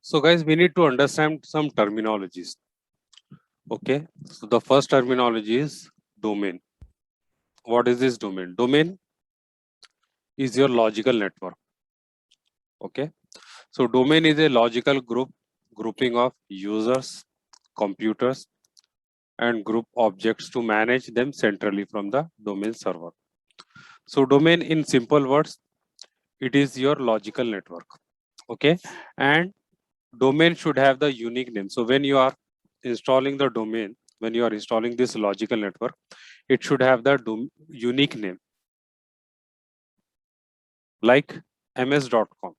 So guys, we need to understand some terminologies. Okay. So the first terminology is domain. What is this domain? Domain is your logical network. Okay. So domain is a logical grouping of users, computers, and group objects to manage them centrally from the domain server. So domain in simple words, it is your logical network. Okay. And domain should have the unique name. So when you are installing the domain, when you are installing this logical network, it should have the unique name like ms.com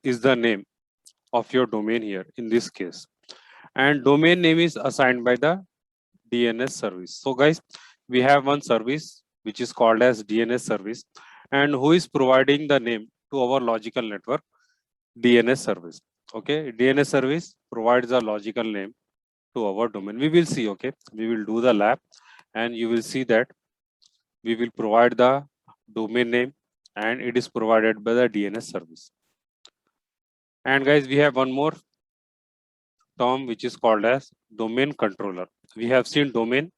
is the name of your domain here in this case. And domain name is assigned by the DNS service. So guys, we have one service which is called as DNS service, and who is providing the name to our logical network? DNS service. Okay, DNS service provides a logical name to our domain. We will see, okay, we will do the lab and you will see that we will provide the domain name and it is provided by the DNS service. And guys, we have one more term which is called as domain controller. We have seen domain.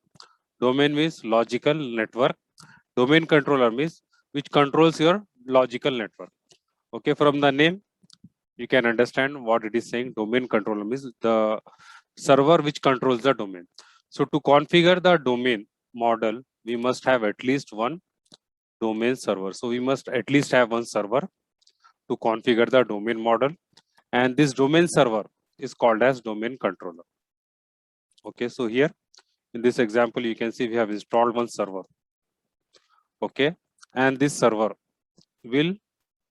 Domain means logical network. Domain controller means which controls your logical network. Okay, from the name, you can understand what it is saying. Domain controller means the server which controls the domain. So to configure the domain model, we must have at least one domain server. So we must at least have one server to configure the domain model. And this domain server is called as domain controller. Okay, so here in this example, you can see we have installed one server. Okay, and this server will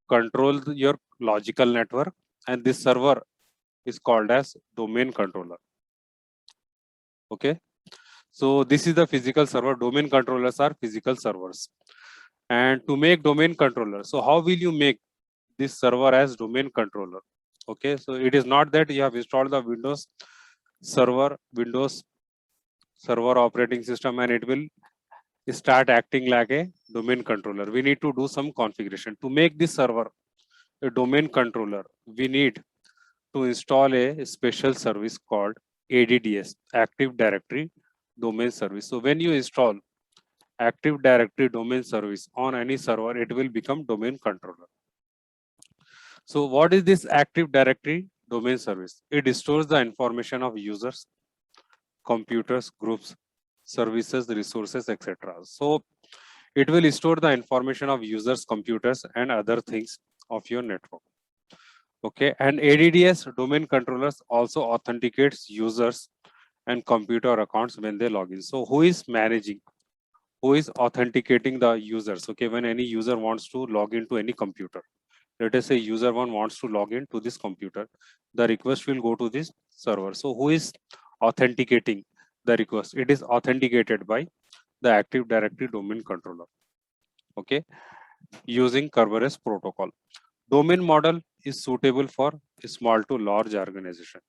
control your logical network, and this server is called as domain controller. Okay, so this is the physical server. Domain controllers are physical servers. And to make domain controller, so how will you make this server as domain controller? Okay, so it is not that you have installed the Windows server operating system and it will start acting like a domain controller. We need to do some configuration. To make this server a domain controller, we need to install a special service called ADDS, Active Directory Domain Service. So when you install Active Directory Domain Service on any server, it will become domain controller. So what is this Active Directory Domain Service? It stores the information of users, computers, groups, services, resources, etc. So it will store the information of users, computers, and other things of your network. Okay, and ADDS domain controllers also authenticates users and computer accounts when they log in. So who is managing? Who is authenticating the users? Okay, when any user wants to log into any computer, let us say user one wants to log into this computer, the request will go to this server. So who is authenticating the request? It is authenticated by the Active Directory domain controller. Okay, using Kerberos protocol. Domain model is suitable for small to large organization.